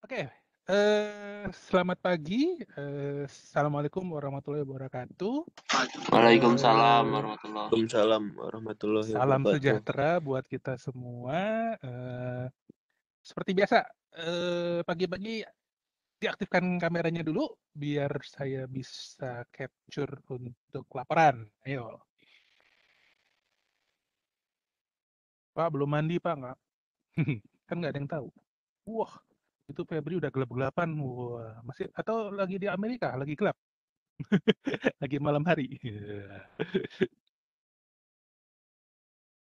Oke, selamat pagi. Assalamualaikum warahmatullahi wabarakatuh. Waalaikumsalam Eh, warahmatullahi. Waalaikumsalam warahmatullahi Salam wabarakatuh. sejahtera buat kita semua. Seperti biasa, pagi-pagi diaktifkan kameranya dulu biar saya bisa capture untuk laporan. Ayo, Pak belum mandi Pak nggak? Kan nggak ada yang tahu. Wah, itu Febri udah gelap-gelapan. Wah, masih atau lagi di Amerika, lagi gelap, lagi malam hari.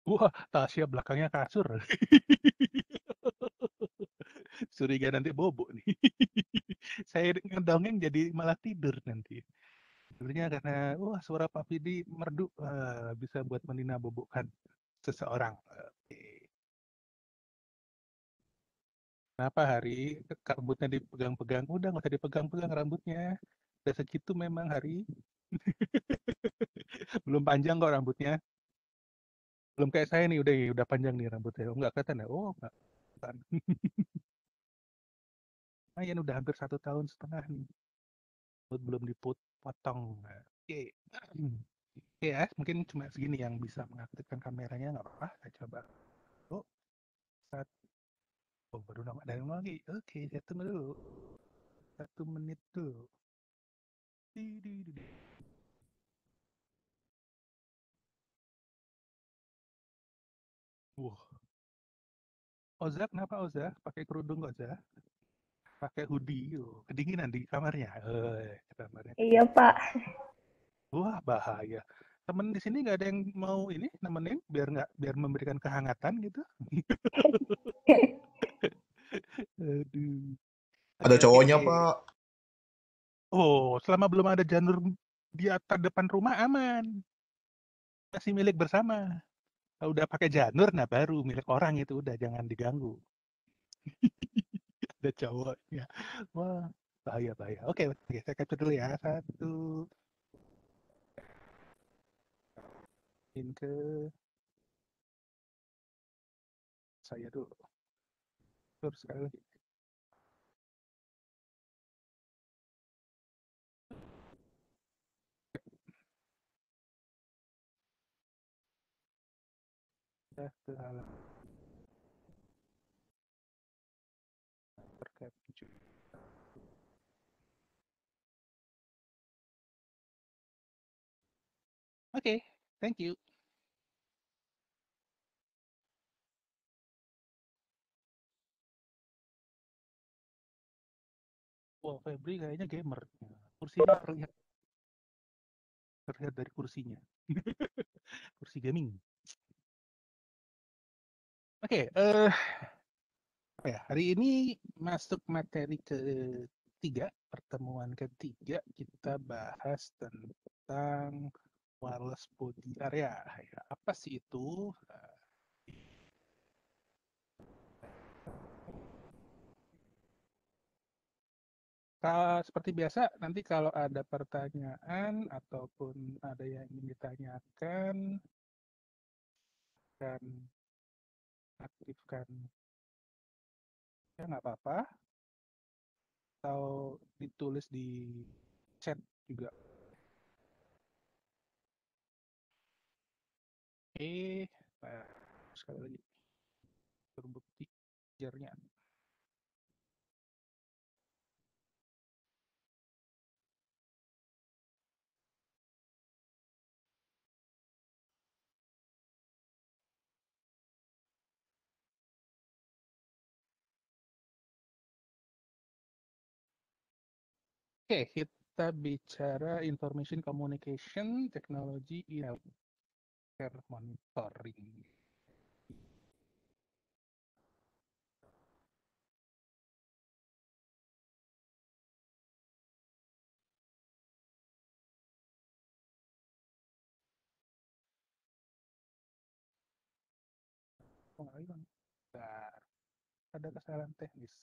Wah, Tasya belakangnya kasur. Curiga nanti bobo nih. Saya ngedongeng jadi malah tidur nanti. Sebenarnya karena wah suara Pak Fidi merdu bisa buat meninabobokan seseorang. Oke. Kenapa Hari? Rambutnya dipegang-pegang? Udah nggak usah dipegang-pegang rambutnya. Udah segitu memang Hari. Belum panjang kok rambutnya. Belum kayak saya nih udah panjang nih rambutnya. Oh nggak kelihatan ya? Oh nggak kelihatan. Lumayan udah hampir 1 tahun setengah nih. Belum dipotong. Oke. Oke ya, mungkin cuma segini yang bisa mengaktifkan kameranya, nggak apa-apa. Saya coba. Oh, saat, oh baru nama dari lagi. Oke, saya tunggu dulu. 1 menit dulu. Di, di, di, di. Wah, Oza kenapa Oza? Pakai kerudung Oza? Pakai hoodie, oh, kedinginan di kamarnya. Kamarnya Iya, kedinginan. Pak. Wah, bahaya. Temen di sini nggak ada yang mau ini nemenin biar memberikan kehangatan gitu. Aduh. Ada Oke, oke. cowoknya, Pak. Oh, selama belum ada janur di atas depan rumah aman. Masih milik bersama. Kalau udah pakai janur, nah baru milik orang itu udah jangan diganggu. Ada cowoknya. Wah, bahaya bahaya. Oke, oke, saya capture dulu ya. Satu, in ke saya dulu. Terus sekali lagi. Sudah ke halaman tercapture. Oke, thank you. Wah, Febri kayaknya gamer. Kursinya terlihat dari kursinya. Kursi gaming. Oke, apa ya? Hari ini masuk materi ketiga, pertemuan ketiga kita bahas tentang wireless body area. Ya, apa sih itu? Seperti biasa, nanti kalau ada pertanyaan ataupun ada yang ingin ditanyakan, dan aktifkan ya nggak apa-apa, atau ditulis di chat juga. Nah, sekali lagi terbukti jarnya. Oke, kita bicara information communication technology in healthcare monitoring. Oh, ayo, bentar. Ada kesalahan teknis.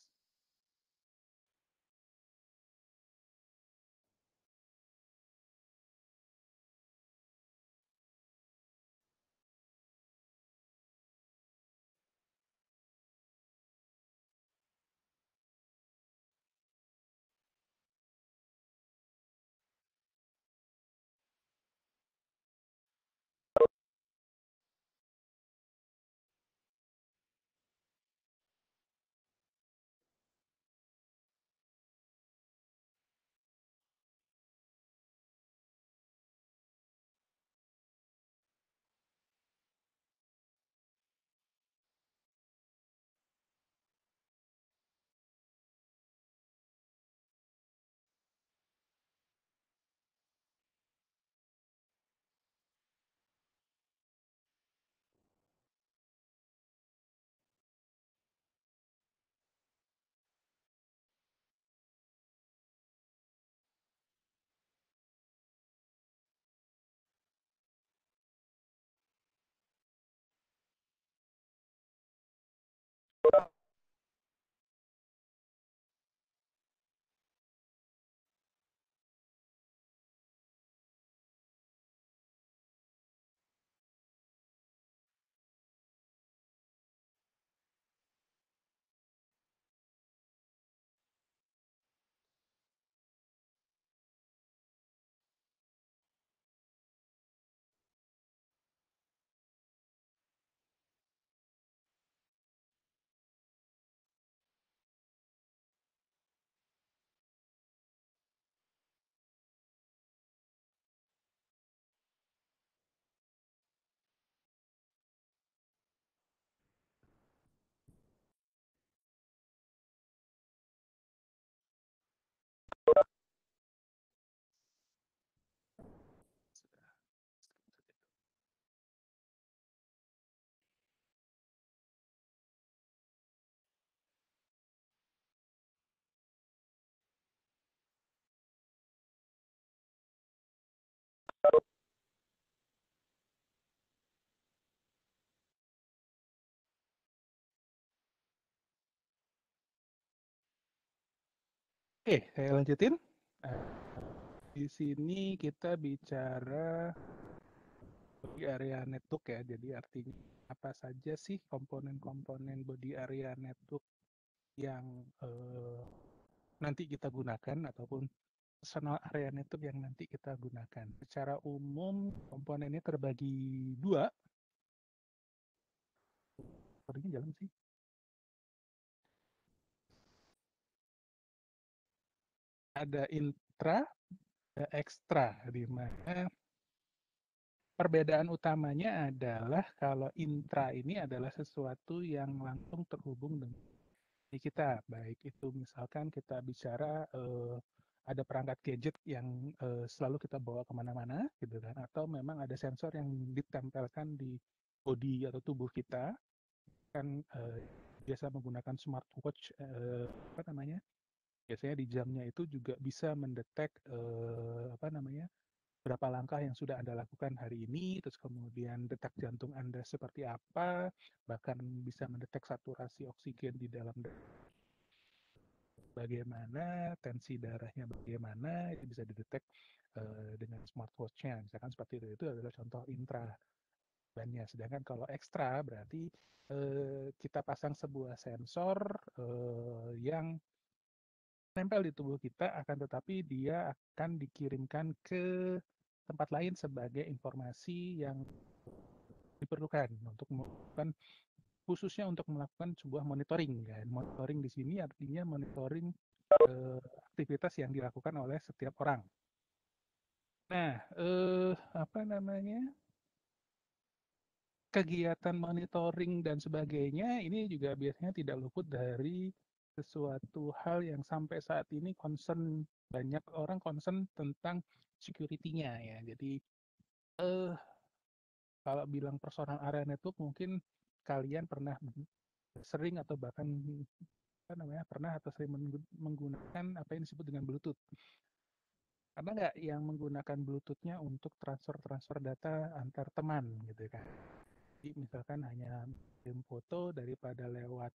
Oke, saya lanjutin. Nah, di sini kita bicara body area network ya. Jadi artinya apa saja sih komponen-komponen body area network yang nanti kita gunakan ataupun personal area network yang nanti kita gunakan. Secara umum komponennya terbagi dua. Tadinya jalan sih. Ada intra, ada ekstra, di mana perbedaan utamanya adalah kalau intra ini adalah sesuatu yang langsung terhubung dengan diri kita, baik itu misalkan kita bicara ada perangkat gadget yang selalu kita bawa kemana-mana, gitu kan, atau memang ada sensor yang ditempelkan di body atau tubuh kita, kan biasa menggunakan smartwatch, apa namanya, biasanya di jamnya itu juga bisa mendetek apa namanya, berapa langkah yang sudah Anda lakukan hari ini, terus kemudian detak jantung Anda seperti apa, bahkan bisa mendetek saturasi oksigen di dalam bagaimana, tensi darahnya bagaimana, itu bisa didetek dengan smartwatch-nya. Misalkan seperti itu adalah contoh intra bannya. Sedangkan kalau ekstra berarti kita pasang sebuah sensor yang nempel di tubuh kita, akan tetapi dia akan dikirimkan ke tempat lain sebagai informasi yang diperlukan untuk melakukan, khususnya untuk melakukan sebuah monitoring kan. Monitoring di sini artinya monitoring aktivitas yang dilakukan oleh setiap orang. Nah, apa namanya, kegiatan monitoring dan sebagainya ini juga biasanya tidak luput dari sesuatu hal yang sampai saat ini concern, banyak orang concern tentang security-nya ya. Jadi eh kalau bilang personal area network, mungkin kalian pernah sering atau bahkan apa namanya, pernah atau sering menggunakan apa yang disebut dengan Bluetooth. Ada nggak yang menggunakan Bluetooth-nya untuk transfer data antar teman gitu kan? Jadi misalkan hanya kirim foto, daripada lewat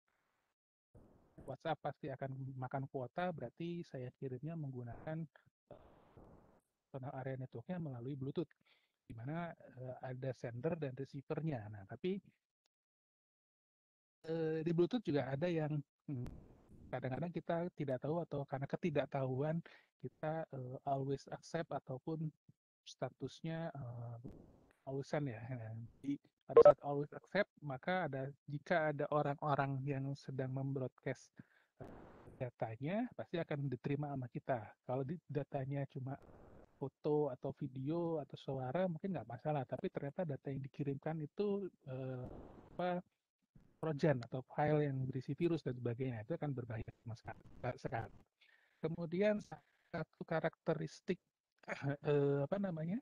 WhatsApp pasti akan makan kuota, berarti saya kirimnya menggunakan personal area network-nya melalui Bluetooth, di mana ada sender dan receiver-nya. Nah, tapi di Bluetooth juga ada yang kadang-kadang kita tidak tahu, atau karena ketidaktahuan kita always accept ataupun statusnya alwaysan ya. Jadi pada saat always accept, maka jika ada orang-orang yang sedang membroadcast datanya, pasti akan diterima sama kita. Kalau datanya cuma foto atau video atau suara mungkin nggak masalah, tapi ternyata data yang dikirimkan itu apa, trojan atau file yang berisi virus dan sebagainya, itu akan berbahaya sama sekali. Kemudian satu karakteristik apa namanya,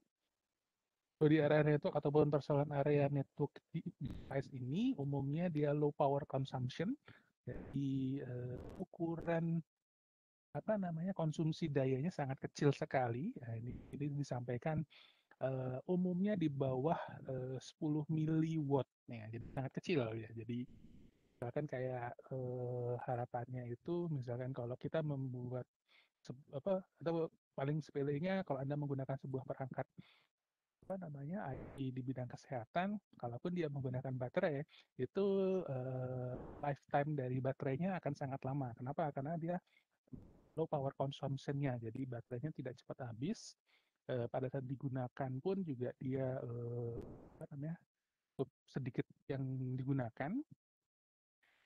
body area network ataupun personal area network device ini umumnya dia low power consumption, jadi ukuran apa namanya, konsumsi dayanya sangat kecil sekali. Nah, ini disampaikan umumnya di bawah 10 miliwatt ya, jadi sangat kecil ya. Jadi Misalkan kayak harapannya itu misalkan kalau kita membuat atau paling sepelenya kalau Anda menggunakan sebuah perangkat apa namanya di bidang kesehatan, kalaupun dia menggunakan baterai itu eh, lifetime dari baterainya akan sangat lama. Kenapa? Karena dia low power consumption-nya, jadi baterainya tidak cepat habis. Pada saat digunakan pun juga dia apa namanya cukup sedikit yang digunakan.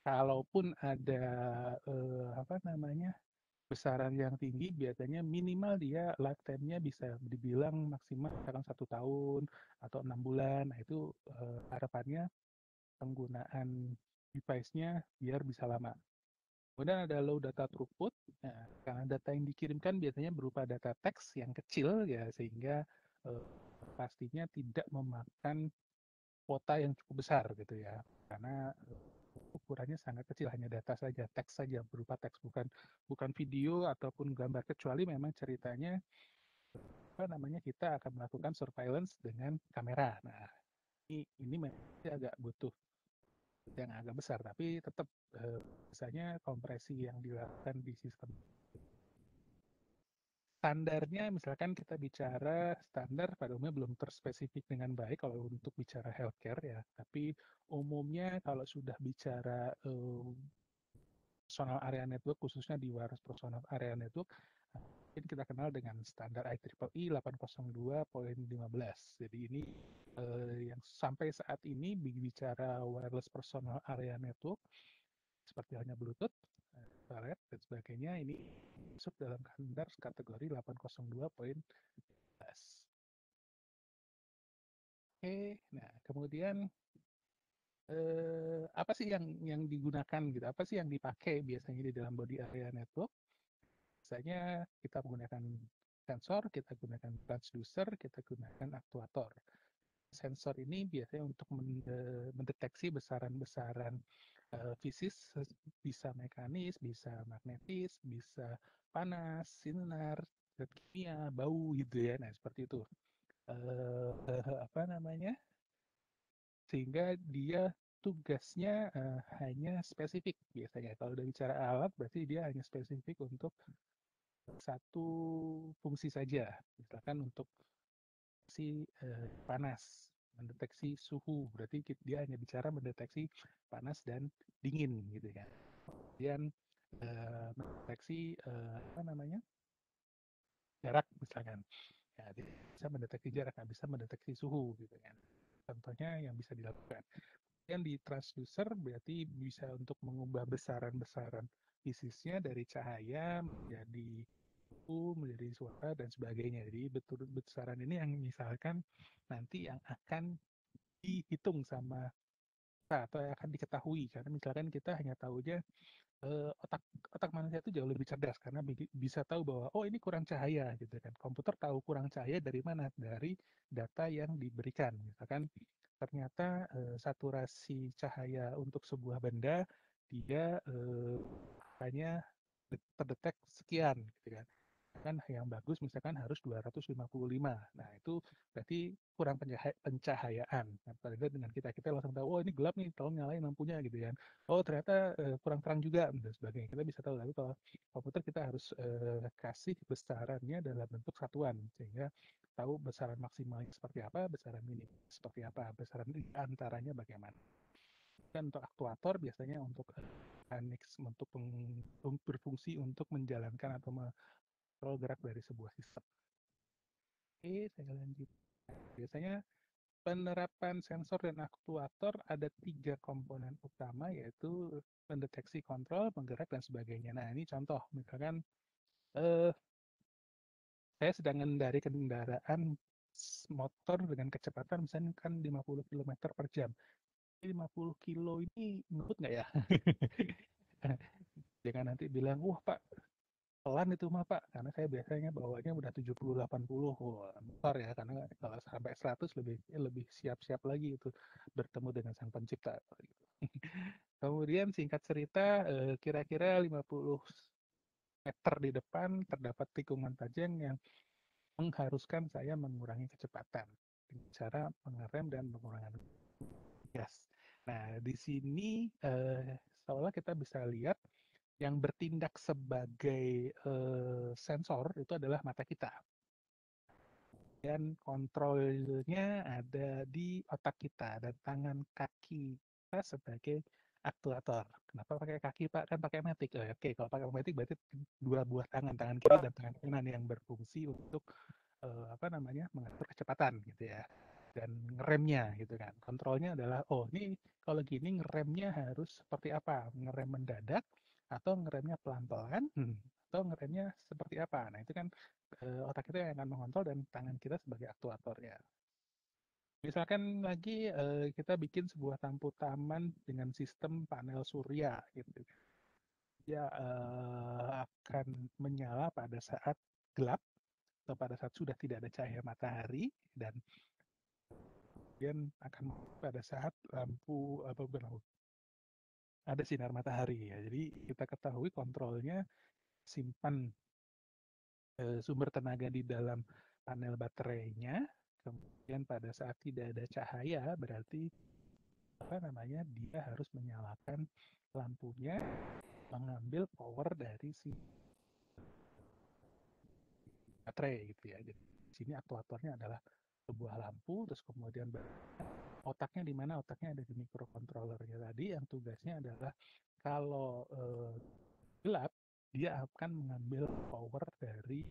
Kalaupun ada apa namanya besaran yang tinggi, biasanya minimal dia lifetime-nya bisa dibilang maksimal misalkan 1 tahun atau 6 bulan. Nah itu harapannya penggunaan device-nya biar bisa lama. Kemudian ada low data throughput. Nah, karena data yang dikirimkan biasanya berupa data teks yang kecil ya, sehingga eh, pastinya tidak memakan kuota yang cukup besar gitu ya. Karena ukurannya sangat kecil, hanya data saja, teks saja, berupa teks, bukan bukan video ataupun gambar, kecuali memang ceritanya apa namanya kita akan melakukan surveillance dengan kamera. Nah, ini memang agak butuh yang agak besar, tapi tetap biasanya kompresi yang dilakukan di sistem standarnya, misalkan kita bicara standar pada umumnya belum terspesifik dengan baik kalau untuk bicara healthcare ya, tapi umumnya kalau sudah bicara personal area network, khususnya di waras personal area network, mungkin kita kenal dengan standar IEEE 802.15. Jadi ini yang sampai saat ini bicara wireless personal area network, seperti halnya Bluetooth, Ethernet, dan sebagainya, ini masuk dalam standar kategori 802.15. Oke, nah kemudian apa sih yang digunakan gitu? Apa sih yang dipakai biasanya di dalam body area network? Biasanya kita menggunakan sensor, kita gunakan transducer, kita gunakan aktuator. Sensor ini biasanya untuk mendeteksi besaran-besaran fisis, bisa mekanis, bisa magnetis, bisa panas, sinar, zat kimia, bau gitu ya. Nah, seperti itu. Apa namanya? Sehingga dia tugasnya hanya spesifik biasanya. Kalau udah bicara alat, berarti dia hanya spesifik untuk satu fungsi saja. Misalkan untuk si panas, mendeteksi suhu, berarti dia hanya bicara mendeteksi panas dan dingin gitu ya. Kemudian mendeteksi apa namanya jarak misalkan, ya dia bisa mendeteksi jarak, nggak bisa mendeteksi suhu gitu kan. Contohnya yang bisa dilakukan. Yang di transducer berarti bisa untuk mengubah besaran-besaran fisisnya dari cahaya menjadi suhu, menjadi suara dan sebagainya. Jadi betul besaran ini yang misalkan nanti yang akan dihitung sama kita atau yang akan diketahui, karena misalkan kita hanya tahunya otak otak manusia itu jauh lebih cerdas karena bisa tahu bahwa oh ini kurang cahaya gitu kan. Komputer tahu kurang cahaya dari mana? Dari data yang diberikan. Misalkan ternyata saturasi cahaya untuk sebuah benda dia hanya terdetek sekian gitu kan. Kan yang bagus misalkan harus 255. Nah, itu berarti kurang pencahayaan. Nah, pada dengan kita langsung tahu, oh ini gelap nih, tolong nyalain lampunya gitu kan. Oh ternyata kurang terang juga dan sebagainya. Kita bisa tahu. Tapi kalau komputer kita harus kasih besarannya dalam bentuk satuan sehingga tahu besaran maksimalnya seperti apa, besaran minim seperti apa, besaran di antaranya bagaimana. Dan untuk aktuator biasanya untuk mekanik, untuk berfungsi untuk menjalankan atau kontrol gerak dari sebuah sistem. Oke, saya lanjut. Biasanya penerapan sensor dan aktuator ada 3 komponen utama, yaitu mendeteksi, kontrol, penggerak, dan sebagainya. Nah, ini contoh. Misalkan eh, saya sedang mengendari kendaraan motor dengan kecepatan misalnya kan 50 km per jam. 50 kilo ini ngebut nggak ya? Jangan nanti bilang, wah Pak, pelan itu mah Pak, karena saya biasanya bawanya udah 70-80. Wah, besar ya, karena kalau sampai 100 lebih lebih siap-siap lagi itu bertemu dengan sang pencipta. Kemudian singkat cerita, kira-kira 50 meter di depan terdapat tikungan tajam yang mengharuskan saya mengurangi kecepatan dengan cara mengerem dan mengurangi gas. Nah, di sini seolah kita bisa lihat yang bertindak sebagai sensor itu adalah mata kita. Dan kontrolnya ada di otak kita dan tangan kaki kita sebagai aktuator. Kenapa pakai kaki, Pak? Kan pakai matic. Oke, kalau pakai matic berarti dua buah tangan kiri dan tangan kanan yang berfungsi untuk apa namanya mengatur kecepatan gitu ya dan ngeremnya gitu kan. Kontrolnya adalah oh ini kalau gini ngeremnya harus seperti apa, ngerem mendadak atau ngeremnya pelan-pelan atau ngeremnya seperti apa. Nah itu kan otak kita yang akan mengontrol dan tangan kita sebagai aktuator ya. Misalkan lagi kita bikin sebuah lampu taman dengan sistem panel surya gitu. Dia akan menyala pada saat gelap atau pada saat sudah tidak ada cahaya matahari dan kemudian akan pada saat lampu apa bukan lampu ada sinar matahari ya. Jadi kita ketahui kontrolnya simpan sumber tenaga di dalam panel baterainya. Kemudian pada saat tidak ada cahaya berarti apa namanya dia harus menyalakan lampunya mengambil power dari si baterai gitu ya. Jadi di sini aktuatornya adalah sebuah lampu terus kemudian otaknya di mana? Otaknya ada di microcontrollernya tadi yang tugasnya adalah kalau gelap dia akan mengambil power dari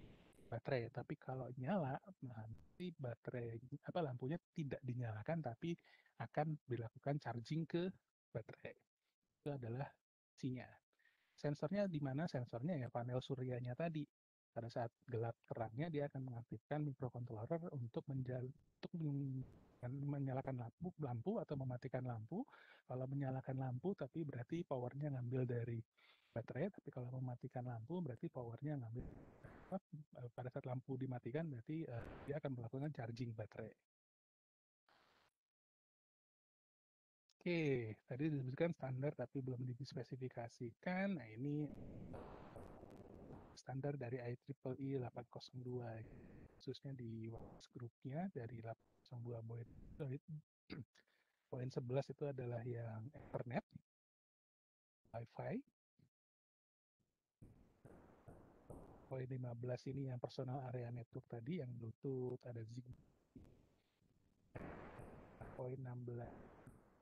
baterai. Tapi kalau nyala nanti baterai apa lampunya tidak dinyalakan tapi akan dilakukan charging ke baterai. Itu adalah fungsinya. Sensornya di mana? Sensornya ya panel suryanya tadi. Pada saat gelap terangnya dia akan mengaktifkan microcontroller untuk menyalakan lampu atau mematikan lampu. Kalau menyalakan lampu tapi berarti powernya ngambil dari baterai, tapi kalau mematikan lampu berarti powernya ngambil pada saat lampu dimatikan berarti dia akan melakukan charging baterai. Oke, tadi disebutkan standar tapi belum dispesifikasikan. Nah, ini standar dari IEEE 802, khususnya di WAS grupnya dari 802 poin 11 itu adalah yang Ethernet, Wi-Fi. Poin 15 ini yang personal area network tadi, yang Bluetooth, ada Zigbee. Poin 16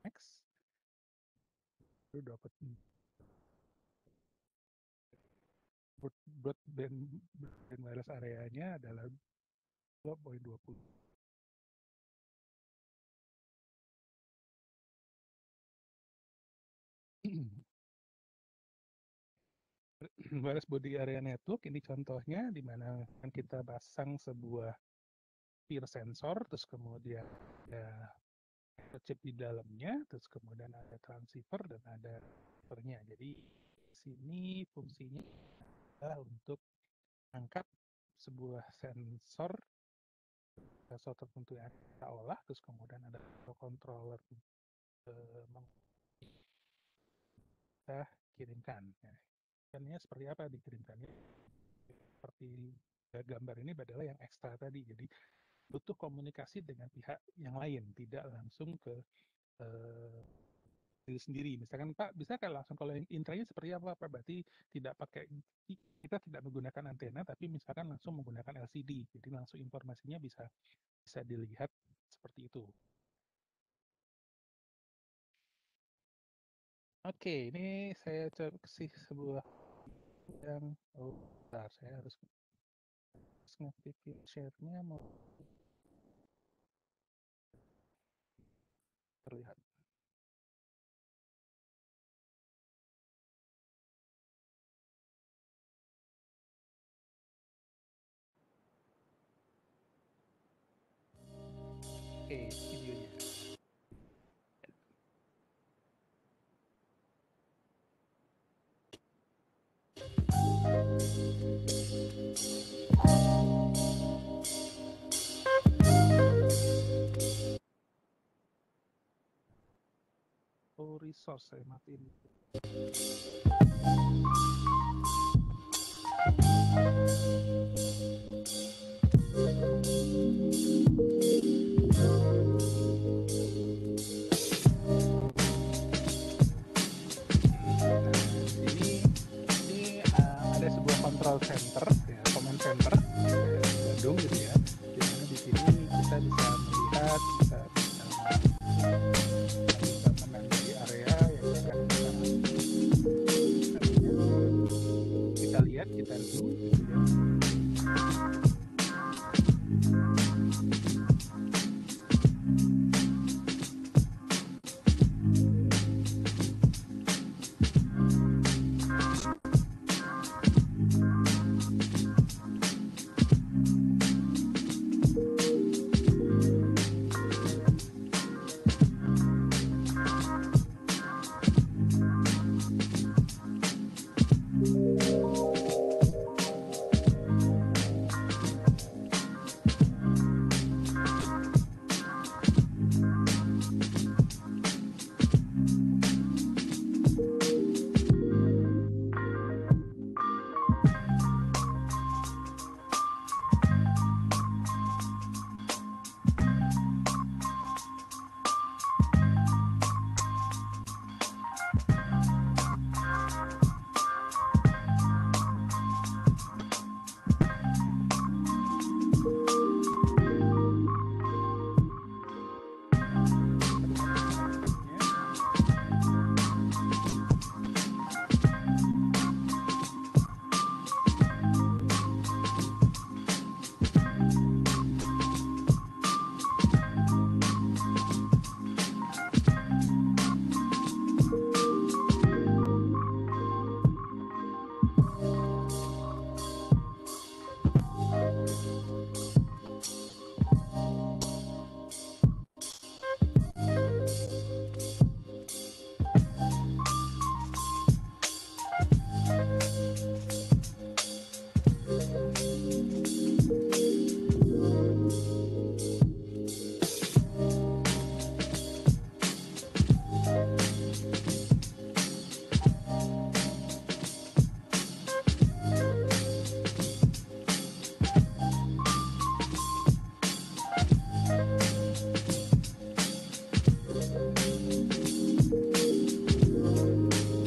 Max, itu dapat broadband wireless areanya adalah 2.20. Wireless body area network ini contohnya di mana kita pasang sebuah peer sensor, terus kemudian ada chip di dalamnya, terus kemudian ada transceiver dan ada receiver-nya. Jadi sini fungsinya adalah untuk angkat sebuah sensor tertentu yang kita olah, terus kemudian ada controller kita kirimkan. Nah, seperti apa dikirimkannya? Seperti gambar ini adalah yang ekstra tadi. Jadi butuh komunikasi dengan pihak yang lain, tidak langsung ke diri sendiri. Misalkan Pak, bisa kan langsung kalau intranya seperti apa Pak? Berarti tidak pakai kita tidak menggunakan antena, tapi misalkan langsung menggunakan LCD. Jadi langsung informasinya bisa dilihat seperti itu. Oke, ini saya kasih sebuah yang bentar, saya harus ngaktifin share-nya mau terlihat. Oke, videonya. Oh, resource saya matiin. call center ya, command center Bandung gitu ya, di mana di sini kita bisa melihat, bisa menandai area yang akan kita lihat, kita review gitu ya.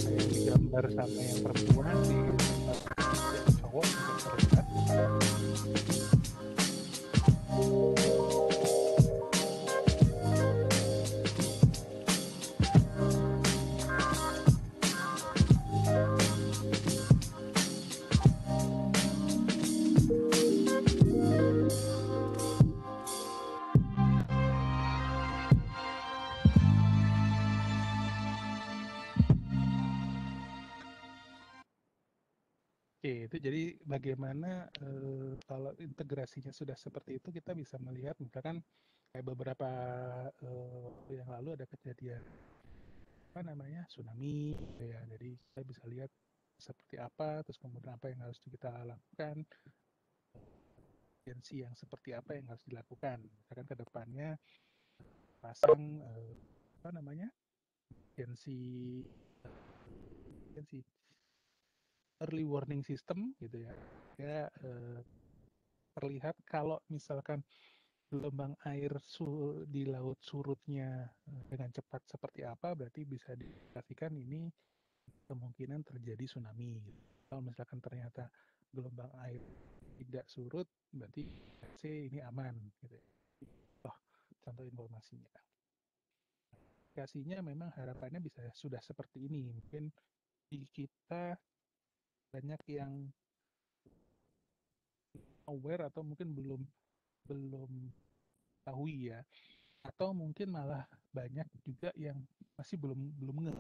Yang digambar sama yang perempuan di tempat yang cowok juga terlihat. Oke, itu jadi bagaimana kalau integrasinya sudah seperti itu, kita bisa melihat misalkan kayak beberapa waktu yang lalu ada kejadian apa namanya tsunami gitu ya, jadi kita bisa lihat seperti apa, terus kemudian apa yang harus kita lakukan, urgensi yang seperti apa yang harus dilakukan, misalkan ke depannya pasang apa namanya urgensi urgensi early warning system gitu ya, ya terlihat kalau misalkan gelombang air di laut surutnya dengan cepat seperti apa, berarti bisa dipastikan ini kemungkinan terjadi tsunami. Kalau misalkan ternyata gelombang air tidak surut, berarti C ini aman. Gitu. Oh, contoh informasinya. Aplikasinya memang harapannya bisa sudah seperti ini. Mungkin di kita banyak yang aware atau mungkin belum belum tahu ya, atau mungkin malah banyak juga yang masih belum nge.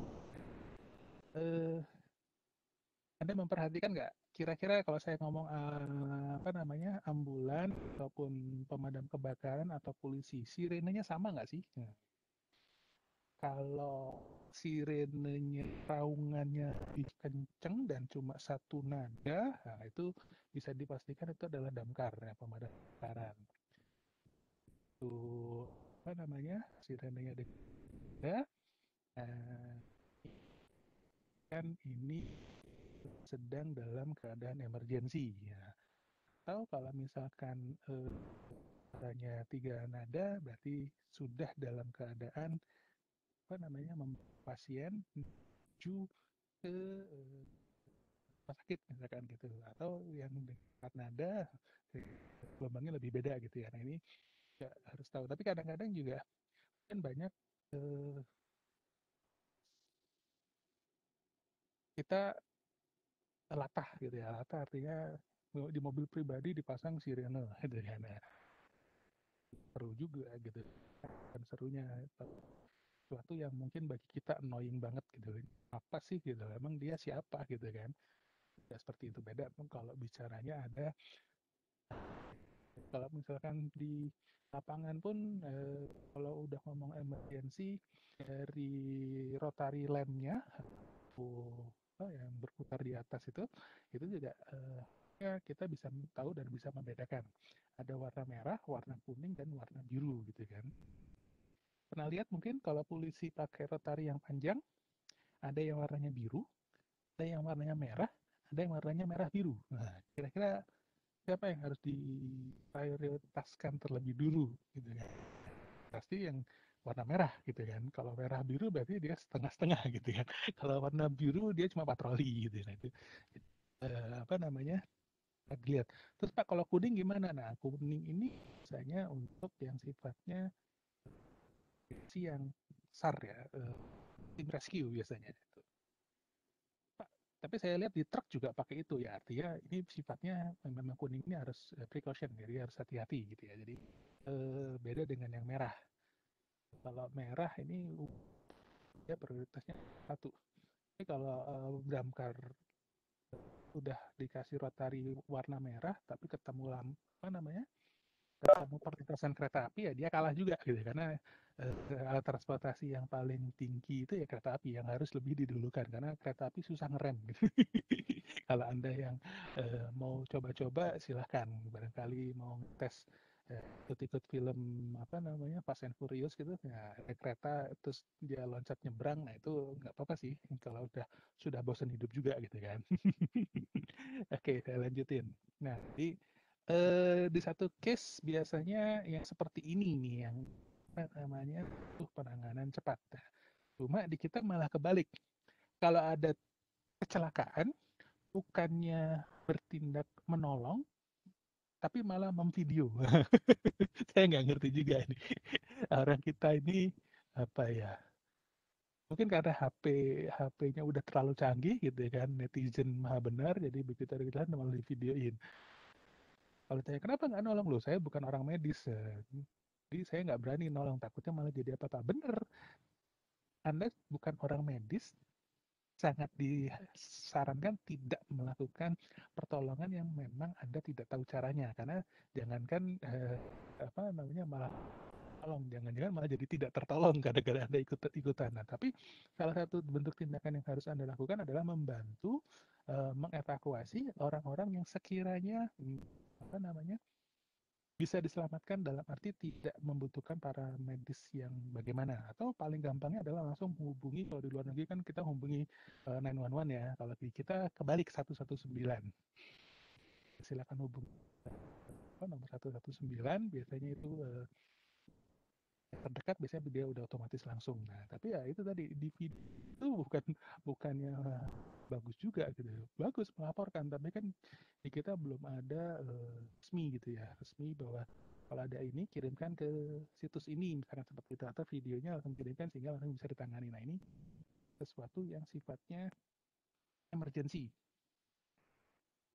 Anda memperhatikan nggak? Kira-kira kalau saya ngomong apa namanya ambulan ataupun pemadam kebakaran atau polisi, sirenenya sama nggak sih? Nah, kalau sirenenya raungannya lebih kenceng dan cuma satu nada, nah itu bisa dipastikan itu adalah damkar ya, pemadam kebakaran. Itu apa namanya sirenenya ada, nah, kan ini sedang dalam keadaan emergensi. Ya. Atau kalau misalkan nadanya tiga nada, berarti sudah dalam keadaan apa namanya pasien menuju ke rumah sakit sakit misalkan gitu, atau yang dekat nada gelombangnya lebih beda gitu ya. Nah ini nggak harus tahu. Tapi kadang-kadang juga kan banyak eh, kita latah gitu ya. Latah artinya di mobil pribadi dipasang sirene gitu ya. Nah, seru juga gitu. Dan serunya sesuatu yang mungkin bagi kita annoying banget gitu. Apa sih gitu? Emang dia siapa gitu kan? Ya seperti itu. Beda pun kalau bicaranya ada, kalau misalkan di lapangan pun kalau udah ngomong emergency dari rotary lamp-nya yang berputar di atas itu juga ya kita bisa tahu dan bisa membedakan ada warna merah, warna kuning dan warna biru gitu kan. Pernah lihat mungkin kalau polisi pakai rotary yang panjang, ada yang warnanya biru, ada yang warnanya merah, ada yang warnanya merah biru. Nah, kira-kira siapa yang harus diprioritaskan terlebih dulu gitu kan? Pasti yang warna merah gitu kan. Kalau merah biru berarti dia setengah-setengah gitu kan. Kalau warna biru dia cuma patroli gitu. Nah itu apa namanya, dilihat. Terus Pak kalau kuning gimana? Nah kuning ini biasanya untuk yang sifatnya si yang SAR ya, tim rescue biasanya. Pak, tapi saya lihat di truk juga pakai itu ya. Artinya ini sifatnya memang kuning ini harus precaution, jadi harus hati-hati gitu ya. Jadi beda dengan yang merah. Kalau merah ini dia prioritasnya satu. Tapi kalau damkar udah dikasih rotari warna merah, tapi ketemu apa namanya, ketemu perlintasan kereta api ya dia kalah juga gitu karena alat transportasi yang paling tinggi itu ya kereta api yang harus lebih didulukan karena kereta api susah ngerem gitu. Kalau Anda yang mau coba-coba silahkan, barangkali mau tes ikut-ikut film apa namanya Fast and Furious gitu ya, naik kereta terus dia loncat nyebrang, nah itu nggak apa-apa sih kalau sudah bosan hidup juga gitu kan. Oke, saya lanjutin. Nah, di satu case biasanya yang seperti ini nih yang apa namanya penanganan cepat. Nah, cuma di kita malah kebalik. Kalau ada kecelakaan, bukannya bertindak menolong, tapi malah memvideo. Saya nggak ngerti juga ini. Orang kita ini apa ya? Mungkin karena HP-nya udah terlalu canggih gitu ya kan, netizen maha benar, jadi begitu ada kecelakaan malah di videoin. Kalau tanya kenapa nggak nolong lo, saya bukan orang medis, jadi saya nggak berani nolong, takutnya malah jadi apa-apa. Bener, Anda bukan orang medis, sangat disarankan tidak melakukan pertolongan yang memang Anda tidak tahu caranya, karena jangankan apa namanya malah tolong, jangan-jangan malah jadi tidak tertolong gara-gara Anda ikut-ikutan. Nah, tapi salah satu bentuk tindakan yang harus Anda lakukan adalah membantu mengevakuasi orang-orang yang sekiranya apa namanya bisa diselamatkan dalam arti tidak membutuhkan para medis yang bagaimana, atau paling gampangnya adalah langsung menghubungi, kalau di luar negeri kan kita hubungi 911 ya, kalau di kita kebalik 119, silakan hubungi nomor 119, biasanya itu terdekat, biasanya dia udah otomatis langsung. Nah tapi ya itu tadi di video itu bukannya bagus juga gitu, bagus melaporkan, tapi kan di kita belum ada resmi gitu ya, resmi bahwa kalau ada ini kirimkan ke situs ini misalkan seperti itu, atau videonya langsung kirimkan sehingga langsung bisa ditangani. Nah ini sesuatu yang sifatnya emergency.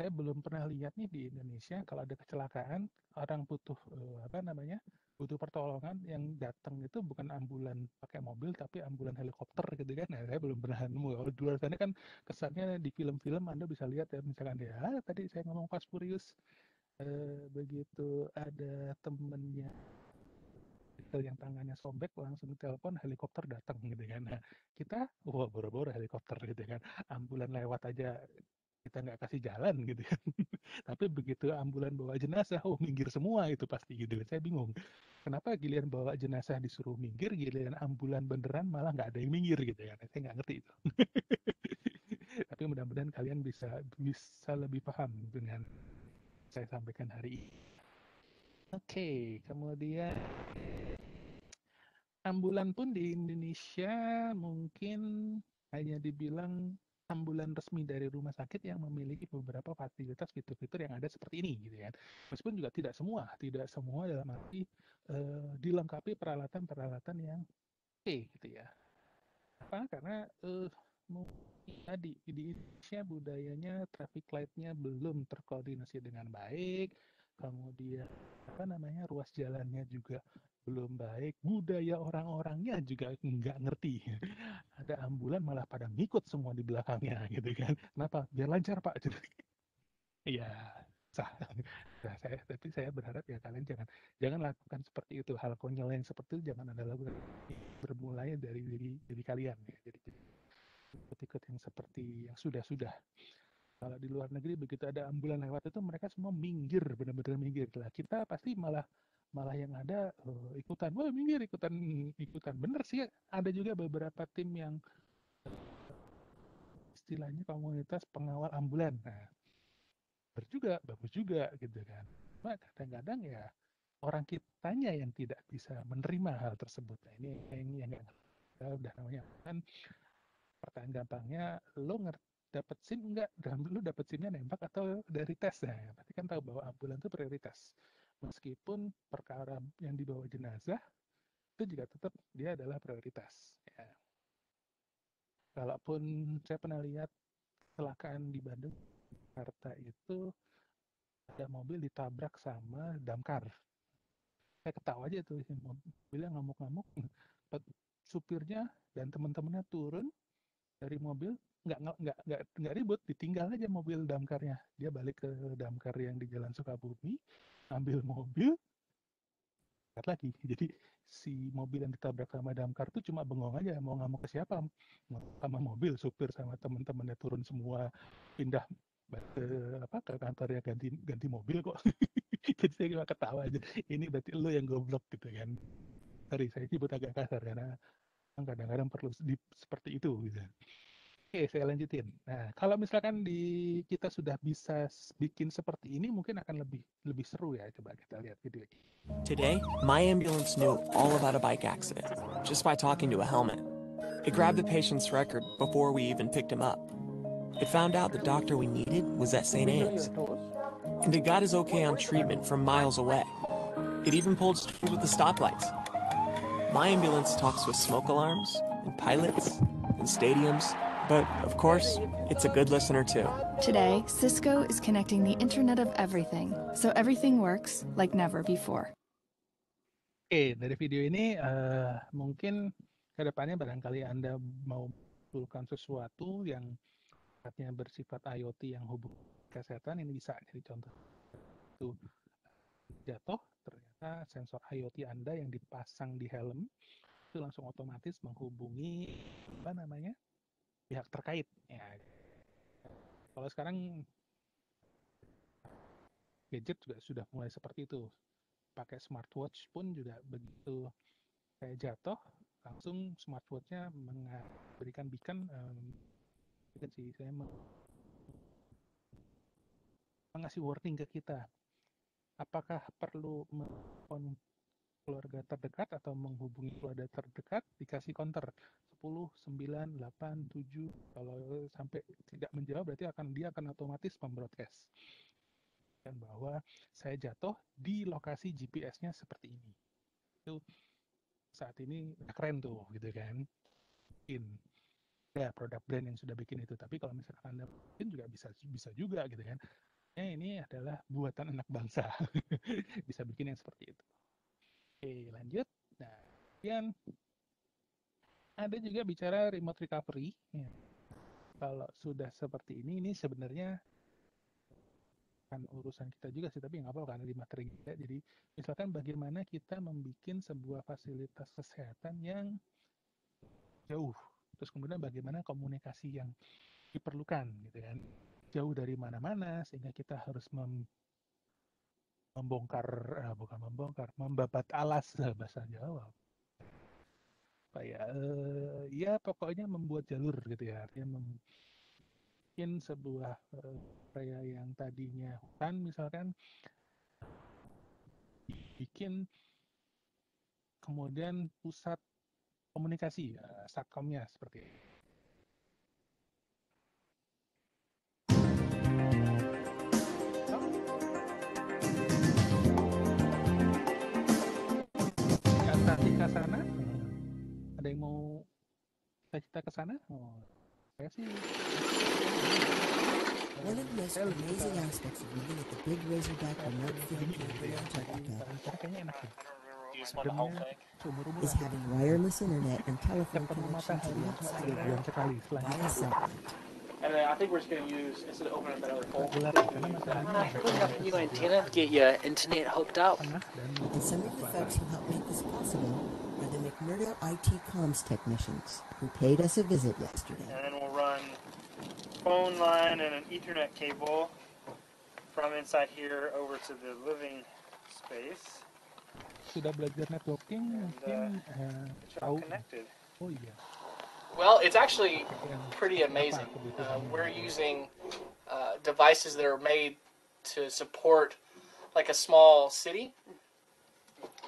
Saya belum pernah lihat nih di Indonesia kalau ada kecelakaan orang butuh apa namanya butuh pertolongan, yang datang itu bukan ambulan pakai mobil tapi ambulan helikopter gitu kan. Nah, saya belum pernah nemu. Kalau di luar sana kan kesannya di film-film Anda bisa lihat ya, misalkan ya tadi saya ngomong Fast Furious, begitu ada temennya yang tangannya sobek langsung telepon helikopter datang gitu kan. Nah kita wah boro-boro helikopter gitu kan, ambulan lewat aja kita nggak kasih jalan gitu kan. Tapi begitu ambulan bawa jenazah, oh minggir semua itu pasti gitu. Saya bingung, kenapa giliran bawa jenazah disuruh minggir, giliran ambulan beneran malah nggak ada yang minggir gitu ya. Saya nggak ngerti itu. Tapi mudah-mudahan kalian bisa lebih paham dengan saya sampaikan hari ini. Oke, kemudian ambulan pun di Indonesia mungkin hanya dibilang ambulan resmi dari rumah sakit yang memiliki beberapa fasilitas fitur-fitur yang ada seperti ini gitu kan. Meskipun juga tidak semua dalam arti dilengkapi peralatan-peralatan yang oke gitu ya. Apa? Karena tadi di Indonesia budayanya traffic light-nya belum terkoordinasi dengan baik, kemudian apa namanya ruas jalannya juga belum baik, budaya orang-orangnya juga nggak ngerti. Ada ambulan malah pada ngikut semua di belakangnya gitu kan. Kenapa? Biar lancar Pak. Iya, sah. Nah, tapi saya berharap ya kalian jangan lakukan seperti itu. Hal konyol yang seperti itu jangan Anda lakukan. Bermulai dari diri kalian ya. Jadi ikut-ikut yang seperti yang sudah-sudah. Kalau di luar negeri begitu ada ambulan lewat itu mereka semua minggir, benar-benar minggir. Lah kita pasti malah yang ada ikutan, wah minggir ikutan. Bener sih, ada juga beberapa tim yang istilahnya komunitas pengawal ambulan. Nah, bagus juga gitu kan. Cuma kadang-kadang ya orang kitanya yang tidak bisa menerima hal tersebut. Nah, ini yang udah namanya kan pertanyaan gampangnya lo dapat SIM enggak? Dan lu dapat SIM-nya nembak atau dari tes? Nah, berarti kan tahu bahwa ambulan itu prioritas. Meskipun perkara yang dibawa jenazah itu juga tetap dia adalah prioritas. Ya. Kalaupun saya pernah lihat kecelakaan di Bandung, Jakarta itu ada mobil ditabrak sama damkar. Saya ketawa aja tuh, mobilnya ngamuk-ngamuk. Supirnya dan teman-temannya turun dari mobil, nggak ribut, ditinggal aja mobil damkarnya. Dia balik ke damkar yang di Jalan Sukabumi, ambil mobil, lagi. Jadi si mobil yang ditabrak sama damkar tuh cuma bengong aja, mau ngamuk ke siapa? Sama mobil, supir sama teman-temannya turun semua, pindah ke ke kantornya ganti mobil kok. Jadi saya cuma ketawa aja. Ini berarti lo yang goblok gitu kan. Sorry, saya nyebut agak kasar karena kadang-kadang perlu seperti itu gitu. Oke, saya lanjutin. Nah, kalau misalkan kita sudah bisa bikin seperti ini, mungkin akan lebih seru ya. Coba kita lihat video ini. Today, my ambulance knew all about a bike accident just by talking to a helmet. It grabbed the patient's record before we even picked him up. It found out the doctor we needed was at St. Anne's. And it got his okay on treatment from miles away. It even pulled strings with the stoplights. My ambulance talks with smoke alarms and pilots and stadiums, but of course, it's a good listener too. Today, Cisco is connecting the Internet of Everything, so everything works like never before. Oke, dari video ini mungkin kedepannya barangkali Anda mau mengumpulkan sesuatu yang sifatnya bersifat IoT yang hubung kesehatan, ini bisa jadi contoh. Itu jatuh, ternyata sensor IoT Anda yang dipasang di helm itu langsung otomatis menghubungi pihak terkait. Ya, kalau sekarang gadget juga sudah mulai seperti itu. Pakai smartwatch pun juga begitu saya jatuh, langsung smartwatch-nya memberikan beacon, saya mengasih warning ke kita. Apakah perlu menelpon keluarga terdekat atau menghubungi keluarga terdekat, dikasih counter 10, 9, 8, 7. Kalau sampai tidak menjawab berarti dia akan otomatis membroadcast dan bahwa saya jatuh di lokasi GPS-nya seperti ini. Itu saat ini keren tuh gitu kan. Ya produk brand yang sudah bikin itu, tapi kalau misalkan Anda bikin juga bisa juga gitu kan. Ini adalah buatan anak bangsa. Bisa bikin yang seperti itu. Oke, lanjut. Nah, kemudian ada juga bicara remote recovery. Ya. Kalau sudah seperti ini sebenarnya kan urusan kita juga sih, tapi nggak apa-apa karena di materi kita. Jadi misalkan bagaimana kita membuat sebuah fasilitas kesehatan yang jauh, terus kemudian bagaimana komunikasi yang diperlukan gitu kan, jauh dari mana-mana sehingga kita harus membabat alas bahasa Jawa. Ya pokoknya membuat jalur gitu ya, artinya mungkin sebuah area yang tadinya hutan misalkan bikin kemudian pusat komunikasi, satkomnya seperti itu. ada yang mau cita-cita ke sana? Oh, saya sih One of the most saya lebih suka amazing aspects of living at the Big Razorback Remote Field begini Camp gitu in ya. Antarctica Cara kayaknya enak ya. You just want the whole Ademnya thing? is seumur-umuran. having wireless internet and Tiap telephone ketemu connection to the mataharinya cuma 3 outside bulan world sekali. via Selanjutnya satellite. And then I think we're just going to use, instead of opening up that other kita folder, gelap we're karena going to use that. mataharinya Put hanya up a new sebelah antenna, get your internet hooked up. tengah dan And some of the folks who helped make this possible are the McMurdo IT comms technicians who paid us a visit yesterday. And then we'll run phone line and an Ethernet cable from inside here over to the living space. sudah belajar networking mungkin It's all tahu. connected. Oh iya. Well, it's actually Yang pretty apa amazing. kebutuhannya. We're using devices that are made to support like a small city.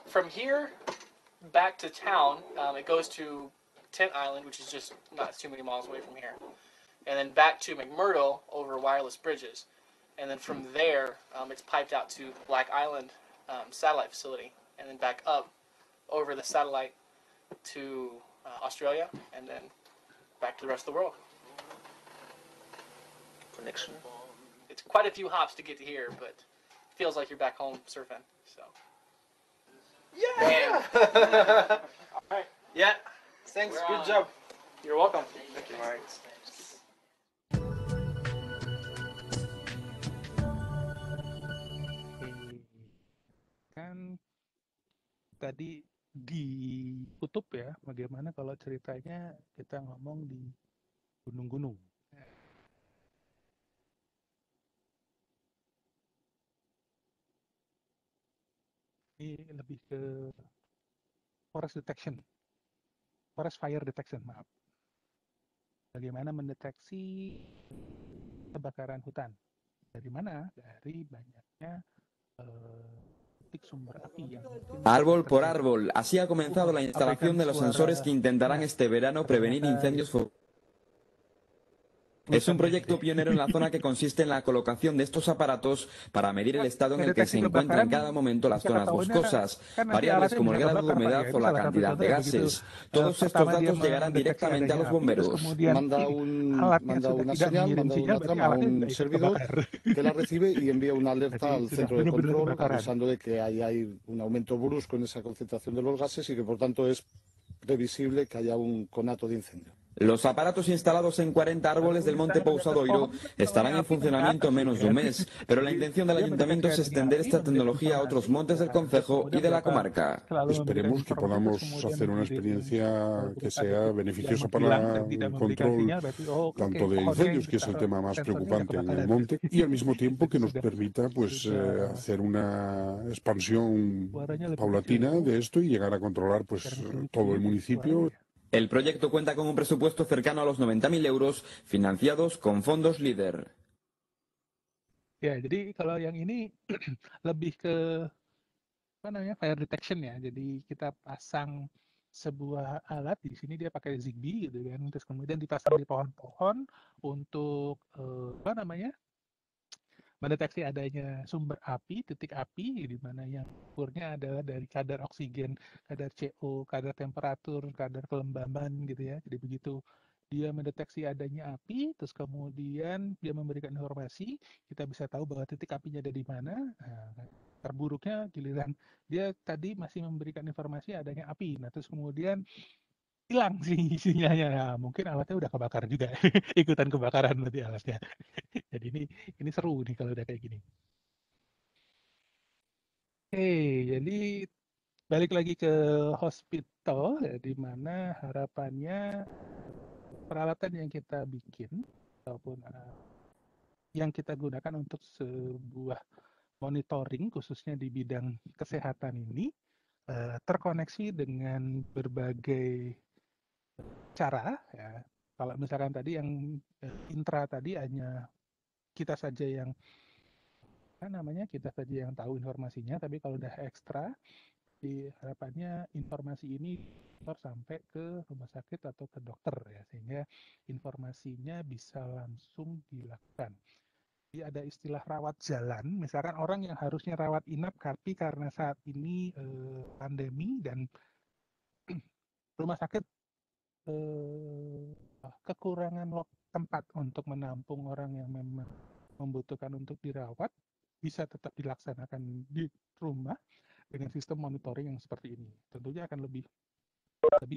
From here back to town, it goes to Tent Island, which is just not too many miles away from here, and then back to McMurdo over wireless bridges, and then from there it's piped out to Black Island satellite facility, and then back up over the satellite to Australia, and then back to the rest of the world. Connection. It's quite a few hops to get to here, but it feels like you're back home surfing. So. Yeah. All right. Yeah. Thanks. We're Good on. job. You're welcome. Thank you, Mark. Kan tadi di kutub ya, bagaimana kalau ceritanya kita ngomong di gunung-gunung. Ini lebih ke forest detection, forest fire detection, maaf. Bagaimana mendeteksi kebakaran hutan? Dari mana? Dari banyaknya titik sumber api yang mungkin Árbol por terjadi. árbol, así ha comenzado la instalación de los sensores que intentarán este verano prevenir incendios forestales. Es un proyecto pionero en la zona que consiste en la colocación de estos aparatos para medir el estado en el que se encuentra en cada momento las zonas boscosas, variables como el grado de humedad o la cantidad de gases. Todos estos datos llegarán directamente a los bomberos. Manda una señal, manda una trama a un servidor que la recibe y envía una alerta al centro de control avisando de que hay un aumento brusco en esa concentración de los gases y que por tanto es previsible que haya un conato de incendio. Los aparatos instalados en 40 árboles del Monte Pousadoiro estarán en funcionamiento en menos de un mes, pero la intención del ayuntamiento es extender esta tecnología a otros montes del concejo y de la comarca. Esperemos que podamos hacer una experiencia que sea beneficiosa para el control tanto de incendios, que es el tema más preocupante en el monte, y al mismo tiempo que nos permita hacer una expansión paulatina de esto y llegar a controlar todo el municipio. El proyecto cuenta con un presupuesto cercano a los 90.000 euros, financiados con fondos LEADER. Ya, jadi kalau yang ini lebih ke apa namanya fire detection ya. Jadi kita pasang sebuah alat di sini dia pakai Zigbee gitu kan, terus kemudian dipasang di pohon-pohon untuk apa namanya mendeteksi adanya sumber api, titik api di mana yang ukurnya adalah dari kadar oksigen, kadar CO, kadar temperatur, kadar kelembaban gitu ya. Jadi begitu dia mendeteksi adanya api, terus kemudian dia memberikan informasi, kita bisa tahu bahwa titik apinya ada di mana. Nah, terburuknya giliran dia tadi masih memberikan informasi adanya api, nah terus kemudian hilang sinyalnya. Nah, mungkin alatnya udah kebakar juga, ikutan kebakaran berarti alatnya. Jadi ini seru nih kalau udah kayak gini. Oke, jadi balik lagi ke hospital ya, di mana harapannya peralatan yang kita bikin ataupun yang kita gunakan untuk sebuah monitoring khususnya di bidang kesehatan ini terkoneksi dengan berbagai cara ya. Kalau misalkan tadi yang intra tadi hanya kita saja yang kita saja yang tahu informasinya, tapi kalau udah ekstra di harapannya informasi ini sampai ke rumah sakit atau ke dokter ya, sehingga informasinya bisa langsung dilakukan. Jadi ada istilah rawat jalan, misalkan orang yang harusnya rawat inap tapi karena saat ini pandemi dan rumah sakit kekurangan tempat untuk menampung orang yang memang membutuhkan untuk dirawat bisa tetap dilaksanakan di rumah dengan sistem monitoring yang seperti ini. Tentunya akan lebih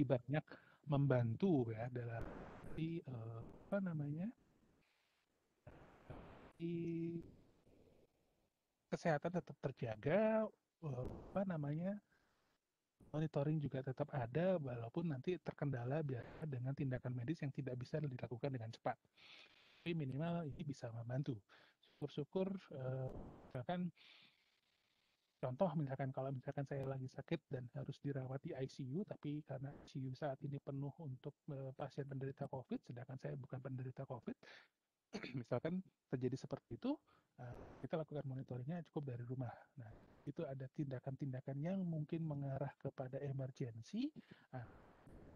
banyak membantu ya dalam apa namanya di kesehatan tetap terjaga, apa namanya monitoring juga tetap ada walaupun nanti terkendala biasanya dengan tindakan medis yang tidak bisa dilakukan dengan cepat. Tapi minimal ini bisa membantu. Syukur-syukur misalkan contoh misalkan kalau misalkan saya lagi sakit dan harus dirawat di ICU tapi karena ICU saat ini penuh untuk pasien penderita COVID sedangkan saya bukan penderita COVID, misalkan terjadi seperti itu, kita lakukan monitoringnya cukup dari rumah. Nah, itu ada tindakan-tindakan yang mungkin mengarah kepada emergensi.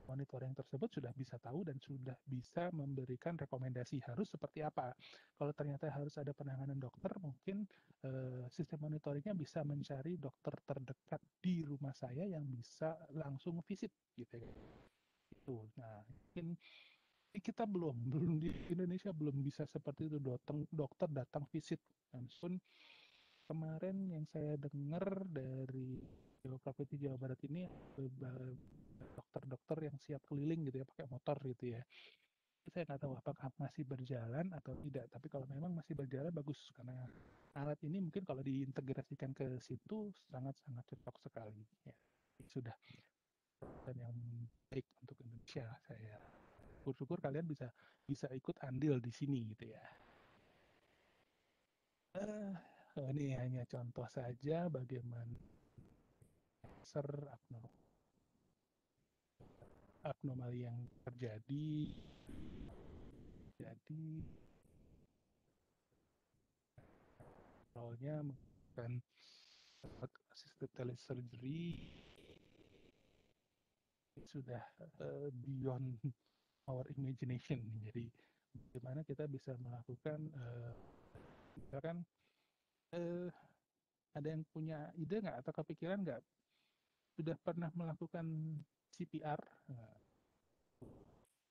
Monitoring tersebut sudah bisa tahu dan sudah bisa memberikan rekomendasi harus seperti apa. Kalau ternyata harus ada penanganan dokter, mungkin sistem monitoringnya bisa mencari dokter terdekat di rumah saya yang bisa langsung visit gitu ya. Itu. Nah, mungkin kita belum di Indonesia belum bisa seperti itu dokter datang visit langsung. Kemarin yang saya dengar dari Provinsi Jawa Barat ini dokter-dokter yang siap keliling gitu ya pakai motor gitu ya. Saya nggak tahu apakah masih berjalan atau tidak, tapi kalau memang masih berjalan bagus karena alat ini mungkin kalau diintegrasikan ke situ sangat-sangat cocok sekali ya. Sudah dan yang baik untuk Indonesia saya syukur-syukur kalian bisa ikut andil di sini gitu ya. Ini hanya contoh saja bagaimana abnormali yang terjadi. Jadi awalnya menggunakan assisted telesurgery sudah beyond our imagination. Jadi bagaimana kita bisa melakukan misalkan ada yang punya ide nggak atau kepikiran nggak sudah pernah melakukan CPR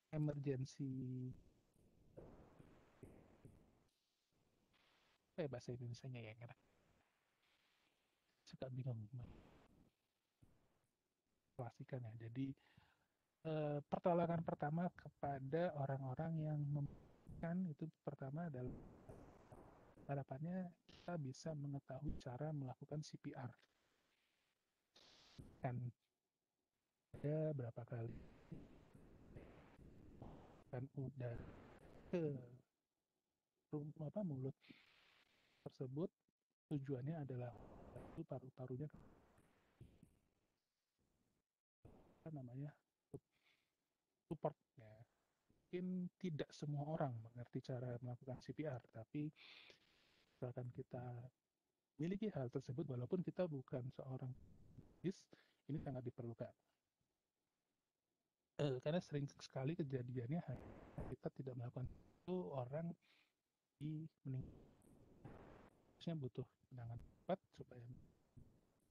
emergency bahasa Indonesianya ya nggak suka bingung klasikan ya. Jadi pertolongan pertama kepada orang-orang yang membutuhkan itu pertama adalah harapannya kita bisa mengetahui cara melakukan CPR. Dan ada berapa kali kan udah ke mulut tersebut tujuannya adalah paru-parunya apa namanya support ya. Mungkin tidak semua orang mengerti cara melakukan CPR, tapi misalkan kita miliki hal tersebut walaupun kita bukan seorang medis, ini sangat diperlukan. Karena sering sekali kejadiannya kita tidak melakukan itu orang meninggalnya butuh penanganan cepat supaya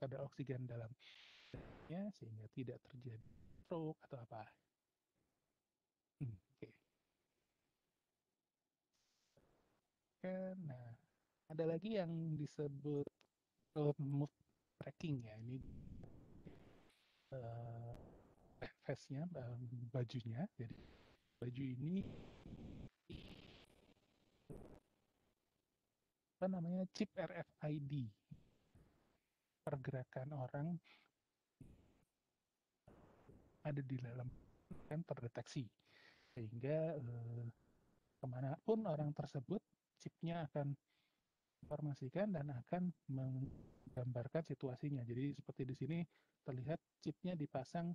ada oksigen dalamnya sehingga tidak terjadi stroke atau apa. Oke. Nah, ada lagi yang disebut move tracking ya. Ini vestnya, bajunya. Jadi baju ini apa namanya chip RFID. Pergerakan orang ada di dalam kan terdeteksi sehingga kemanapun orang tersebut chipnya akan informasikan dan akan menggambarkan situasinya. Jadi seperti di sini terlihat chipnya dipasang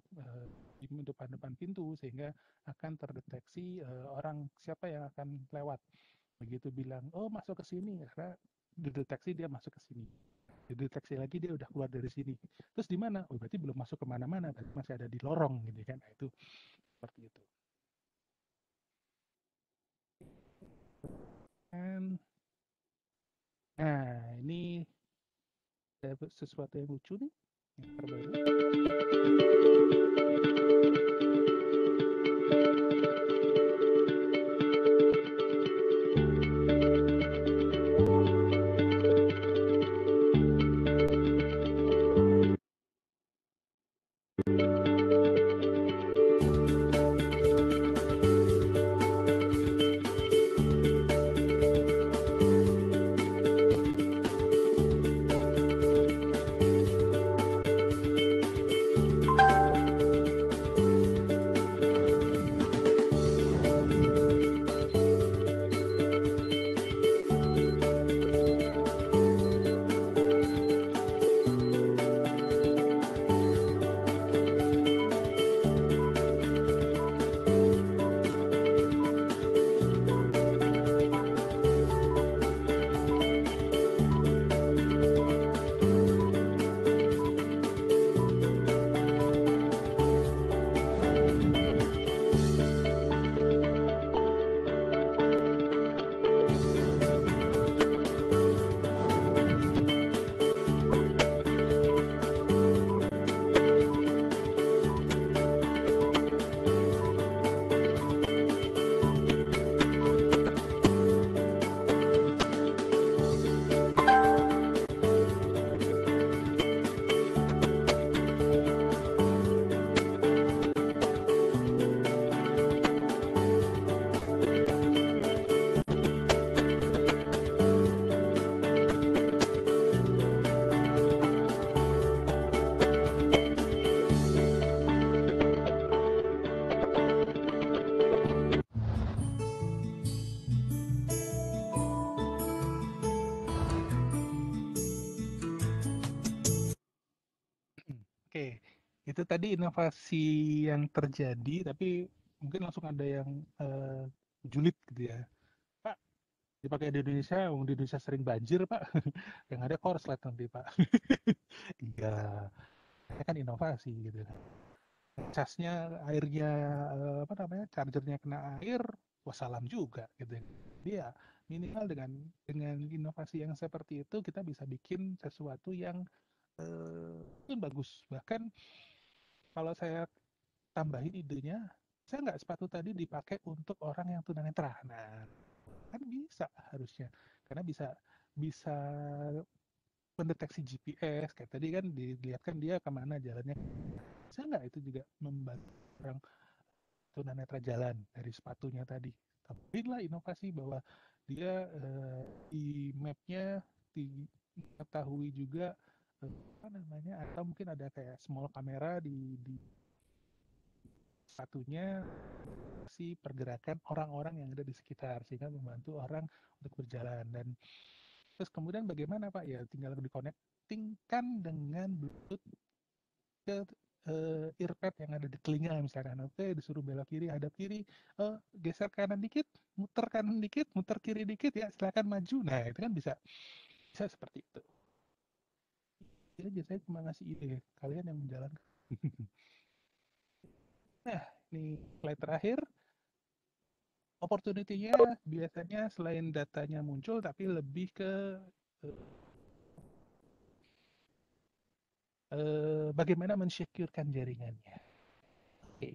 di depan pintu sehingga akan terdeteksi orang siapa yang akan lewat. Begitu bilang oh masuk ke sini karena dideteksi dia masuk ke sini. Dideteksi lagi dia udah keluar dari sini. Terus di mana? Oh berarti belum masuk kemana-mana, berarti masih ada di lorong gitu kan. Nah, itu seperti itu. Nah ini ada sesuatu yang lucu nih yang terbaru. Oke, itu tadi inovasi yang terjadi, tapi mungkin langsung ada yang julid gitu ya. Pak, dipakai di Indonesia, di Indonesia sering banjir, Pak. Yang ada korslet nanti, Pak. Iya, ini kan inovasi gitu. Casnya, airnya, apa namanya, chargernya kena air, wassalam juga gitu. Jadi ya minimal dengan inovasi yang seperti itu kita bisa bikin sesuatu yang mungkin bagus. Bahkan kalau saya tambahin idenya, saya nggak sepatu tadi dipakai untuk orang yang tunanetra. Nah, kan bisa harusnya, karena bisa bisa mendeteksi GPS. Kayak tadi kan dilihatkan dia kemana jalannya. Bisa nggak itu juga membantu orang tunanetra jalan dari sepatunya tadi? Tambahinlah inovasi bahwa dia di mapnya diketahui juga apa namanya, atau mungkin ada kayak small kamera di satunya si pergerakan orang-orang yang ada di sekitar sehingga membantu orang untuk berjalan. Dan terus kemudian bagaimana Pak, ya tinggal diconnectingkan dengan Bluetooth ke earpad yang ada di telinga misalkan. Oke, disuruh belok kiri, hadap kiri, geser kanan dikit, muter kanan dikit, muter kiri dikit, ya silakan maju. Nah itu kan bisa bisa seperti itu. Jadi saya cuma ngasih ide, kalian yang menjalankan. Nah, ini slide terakhir. Opportunity-nya biasanya selain datanya muncul, tapi lebih ke bagaimana men-secure-kan jaringannya. Oke.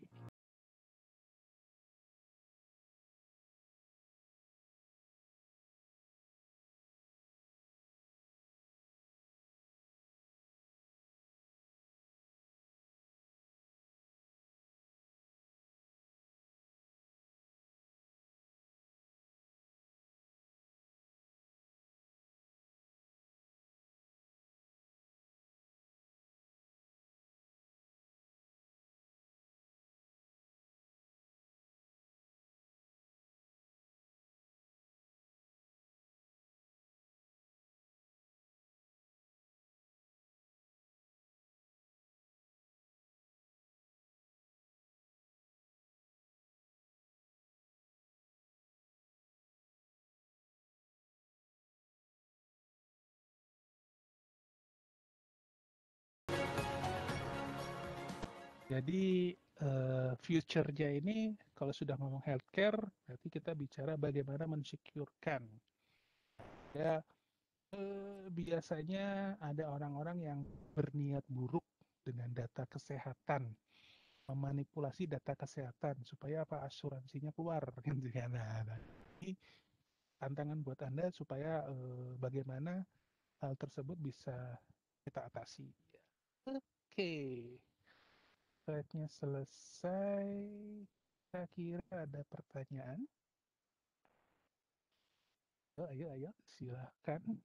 Jadi future-nya ini kalau sudah ngomong healthcare, berarti kita bicara bagaimana men-secure-kan. Ya, biasanya ada orang-orang yang berniat buruk dengan data kesehatan, memanipulasi data kesehatan supaya apa, asuransinya keluar gitu ya. Nah, ini tantangan buat Anda supaya bagaimana hal tersebut bisa kita atasi. Oke. Slide-nya selesai. Saya kira ada pertanyaan. Ayo, silakan.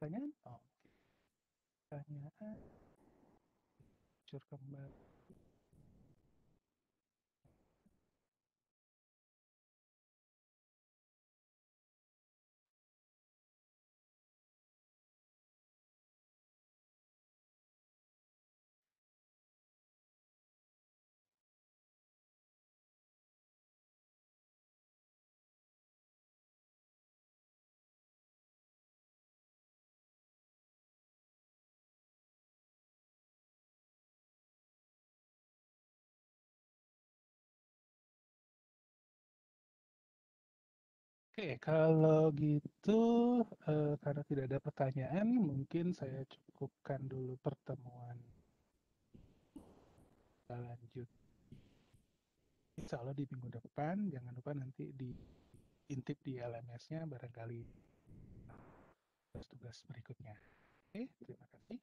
Pertanyaan? Oh, pertanyaan. Cur kembali. Oke, kalau gitu, karena tidak ada pertanyaan, mungkin saya cukupkan dulu pertemuan lanjut. Insya Allah di minggu depan, jangan lupa nanti diintip di LMS-nya barangkali tugas berikutnya. Oke, terima kasih.